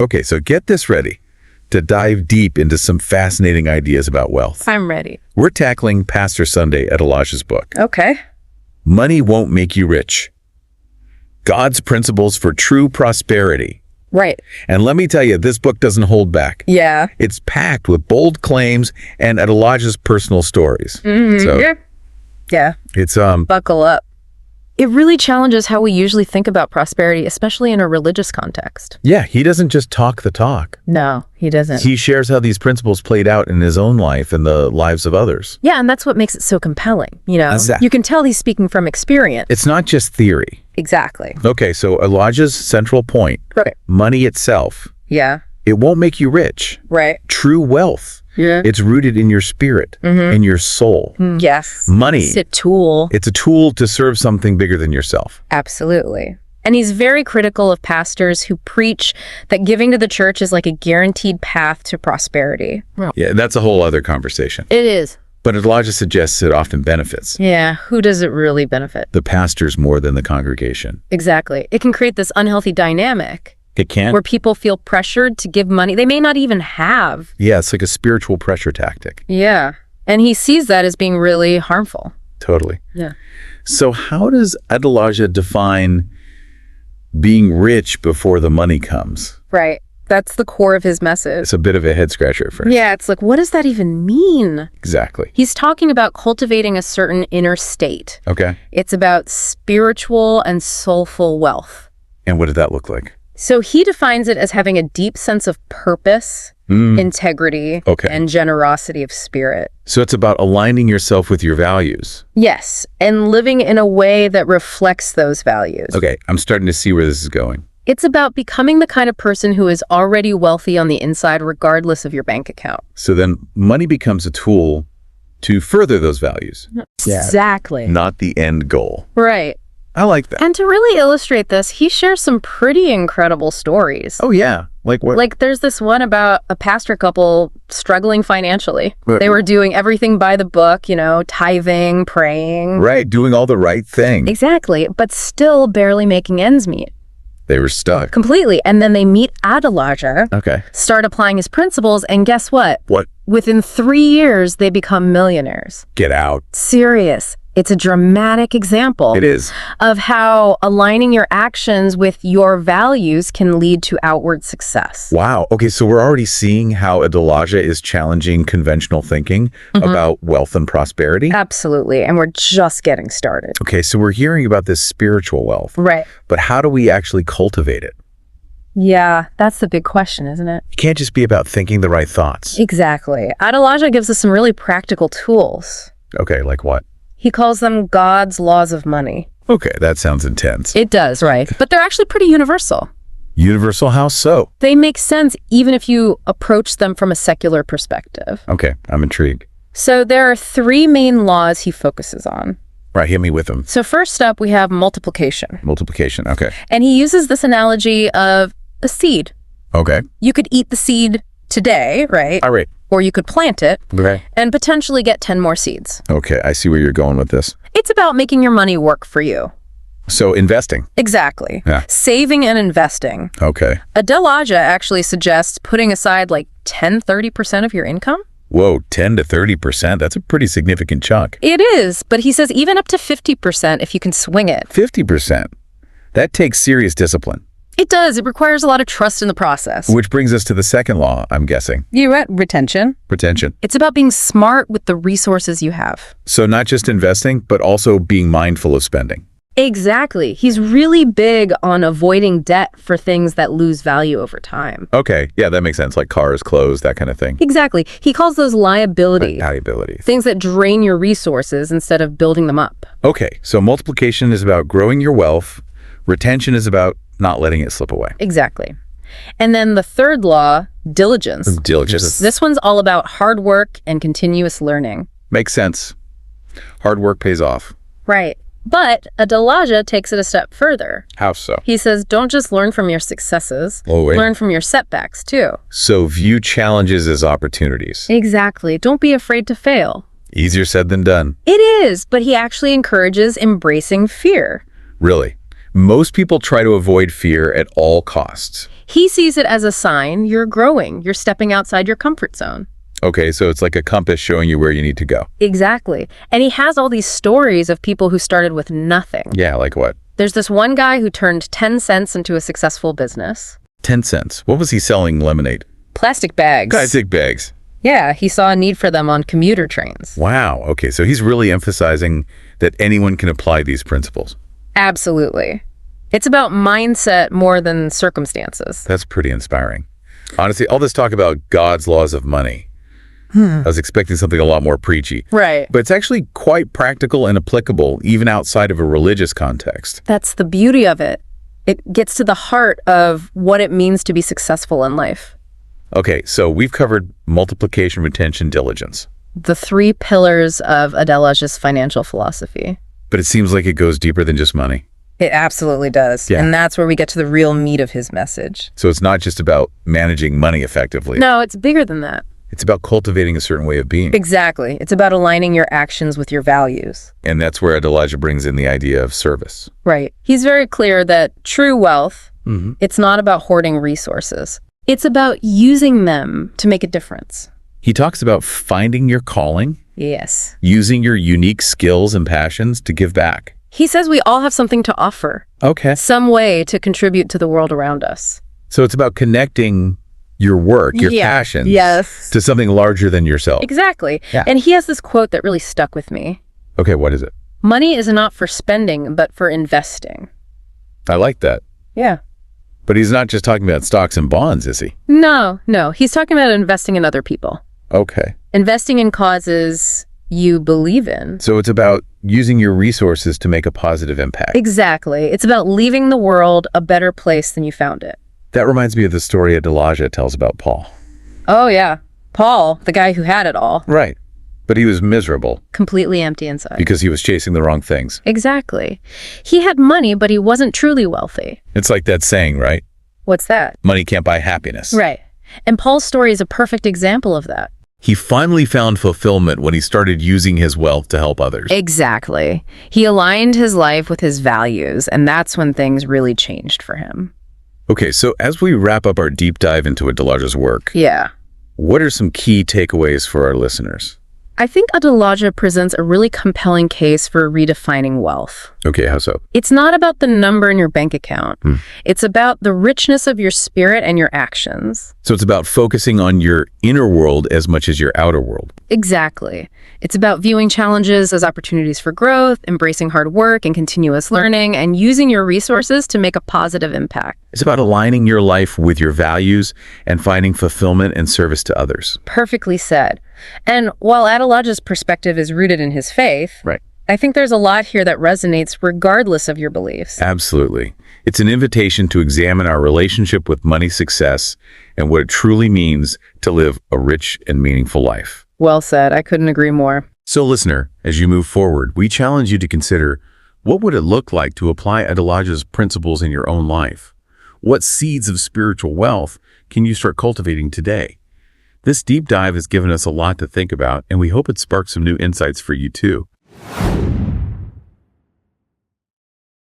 Okay, so get this ready to dive deep into some fascinating ideas about wealth. I'm ready. We're tackling Pastor Sunday Adelaja's book. Okay. Money Won't Make You Rich. God's Principles for True Prosperity. Right. And let me tell you, this book doesn't hold back. Yeah. It's packed with bold claims and Adelaja's personal stories. So Yeah. it's Buckle up. It really challenges how we usually think about prosperity, especially in a religious context. yeah, he doesn't just talk the talk. No, he doesn't. He shares how these principles played out in his own life and the lives of others. Yeah, and that's what makes it so compelling, you know? Exactly. You can tell he's speaking from experience. It's not just theory. Exactly. Okay, so Elijah's central point, Right. money itself, Yeah. it won't make you rich. Right. True wealth, Yeah. it's rooted in your spirit, in your soul. Yes. Money, It's a tool. it's a tool to serve something bigger than yourself. Absolutely. And he's very critical of pastors who preach that giving to the church is like a guaranteed path to prosperity. Yeah, that's a whole other conversation. It is. But Elijah suggests it often benefits Yeah. Who does it really benefit? the pastors more than the congregation. Exactly. It can create this unhealthy dynamic It can? where people feel pressured to give money they may not even have. Yeah, it's like a spiritual pressure tactic. Yeah. And he sees that as being really harmful. Totally. Yeah. So how does Adelaja define being rich before the money comes? Right. That's the core of his message. It's a bit of a head scratcher at first. Yeah, it's like, what does that even mean? Exactly. He's talking about cultivating a certain inner state. Okay. It's about spiritual and soulful wealth. And what did that look like? So he defines it as having a deep sense of purpose, integrity, Okay. and generosity of spirit. So it's about aligning yourself with your values. Yes, and living in a way that reflects those values. Okay, I'm starting to see where this is going. It's about becoming the kind of person who is already wealthy on the inside, regardless of your bank account. So then money becomes a tool to further those values, Exactly. not the end goal. Right. I like that. And to really illustrate this, he shares some pretty incredible stories. Oh, yeah. Like what? Like there's this one about a pastor couple struggling financially. Right. They were doing everything by the book, you know, tithing, praying. Right, doing all the right thing. Exactly, but still barely making ends meet. They were stuck. Completely. And then they meet Adelaja, Okay. start applying his principles, and guess what? What? Within 3 years, they become millionaires. Get out. Serious. It's a dramatic example It is. of how aligning your actions with your values can lead to outward success. Wow. Okay, so we're already seeing how Adelaja is challenging conventional thinking about wealth and prosperity. Absolutely. And we're just getting started. Okay, so we're hearing about this spiritual wealth, Right. but how do we actually cultivate it? Yeah, that's the big question, isn't it? It can't just be about thinking the right thoughts. Exactly. Adelaja gives us some really practical tools. Okay, like what? He calls them God's laws of money. Okay, that sounds intense. It does, right? But they're actually pretty universal. Universal house, so. They make sense even if you approach them from a secular perspective. Okay, I'm intrigued. So there are 3 main laws he focuses on. Right, hit me with them. So first up, we have multiplication. Multiplication, okay. And he uses this analogy of a seed. Okay, You could eat the seed today, right? all right. Or you could plant it Okay. and potentially get 10 more seeds. Okay, I see where you're going with this. It's about making your money work for you. So investing. Exactly. Yeah. Saving and investing. Okay. Adelaja actually suggests putting aside like 10-30% of your income. Whoa, 10 to 30%. That's a pretty significant chunk. It is, but he says even up to 50% if you can swing it. 50%. That takes serious discipline. It does. It requires a lot of trust in the process. Which brings us to the second law, I'm guessing. You're at retention. Retention. It's about being smart with the resources you have. So not just investing, but also being mindful of spending. Exactly. He's really big on avoiding debt for things that lose value over time. Okay, yeah, that makes sense. Like cars, clothes, that kind of thing. Exactly. He calls those liability. Valuability. Things that drain your resources instead of building them up. Okay, so multiplication is about growing your wealth. Retention is about not letting it slip away. Exactly. And then the third law, diligence. Diligence. This one's all about hard work and continuous learning. Makes sense. Hard work pays off. Right. But Adelaja takes it a step further. How so? He says, don't just learn from your successes, Oh, wait. learn from your setbacks too. So view challenges as opportunities. Exactly. Don't be afraid to fail. Easier said than done. It is, but he actually encourages embracing fear. Really. Most people try to avoid fear at all costs. He sees it as a sign you're growing, you're stepping outside your comfort zone. Okay, so it's like a compass showing you where you need to go. Exactly. And he has all these stories of people who started with nothing. Yeah, like what? There's this one guy who turned 10 cents into a successful business. 10 cents. What was he selling lemonade? Plastic bags. Plastic bags. Yeah, he saw a need for them on commuter trains. Wow. Okay, so he's really emphasizing that anyone can apply these principles. Absolutely. It's about mindset more than circumstances. That's pretty inspiring. Honestly, all this talk about God's laws of money, I was expecting something a lot more preachy. Right. But it's actually quite practical and applicable even outside of a religious context. That's the beauty of it. It gets to the heart of what it means to be successful in life. Okay, so we've covered multiplication, retention, diligence. The 3 pillars of Adelaja's financial philosophy. But it seems like it goes deeper than just money. It absolutely does. Yeah. And that's where we get to the real meat of his message. So it's not just about managing money effectively. No, it's bigger than that. It's about cultivating a certain way of being. Exactly. It's about aligning your actions with your values. And that's where Adelaja brings in the idea of service. Right. He's very clear that true wealth, it's not about hoarding resources. It's about using them to make a difference. He talks about finding your calling, Yes. using your unique skills and passions to give back. He says we all have something to offer, Okay. some way to contribute to the world around us. So it's about connecting your work, your Yeah. passions, Yes. to something larger than yourself. Exactly. Yeah. And he has this quote that really stuck with me. Okay, what is it? Money is not for spending, but for investing. I like that. Yeah. But he's not just talking about stocks and bonds, is he? No. He's talking about investing in other people. Okay. Investing in causes you believe in. So it's about using your resources to make a positive impact. Exactly. It's about leaving the world a better place than you found it. That reminds me of the story Adelaja tells about Paul. Oh, yeah. Paul, the guy who had it all, Right. But he was miserable completely empty inside. because he was chasing the wrong things. Exactly. He had money, but he wasn't truly wealthy. It's like that saying, right? What's that? Money can't buy happiness. Right. And Paul's story is a perfect example of that. He finally found fulfillment when he started using his wealth to help others. Exactly. He aligned his life with his values, and that's when things really changed for him. Okay, so as we wrap up our deep dive into Adelaja's work, Yeah. what are some key takeaways for our listeners? I think Adelaja presents a really compelling case for redefining wealth. Okay, how so? It's not about the number in your bank account. It's about the richness of your spirit and your actions. So it's about focusing on your inner world as much as your outer world. Exactly. It's about viewing challenges as opportunities for growth, embracing hard work and continuous learning, and using your resources to make a positive impact. It's about aligning your life with your values and finding fulfillment and service to others. Perfectly said. And while Adelaja's perspective is rooted in his faith, Right. I think there's a lot here that resonates regardless of your beliefs. Absolutely. It's an invitation to examine our relationship with money success and what it truly means to live a rich and meaningful life. Well said. I couldn't agree more. So listener, as you move forward, we challenge you to consider, what would it look like to apply Adelaja's principles in your own life? What seeds of spiritual wealth can you start cultivating today? This deep dive has given us a lot to think about, and we hope it sparks some new insights for you too.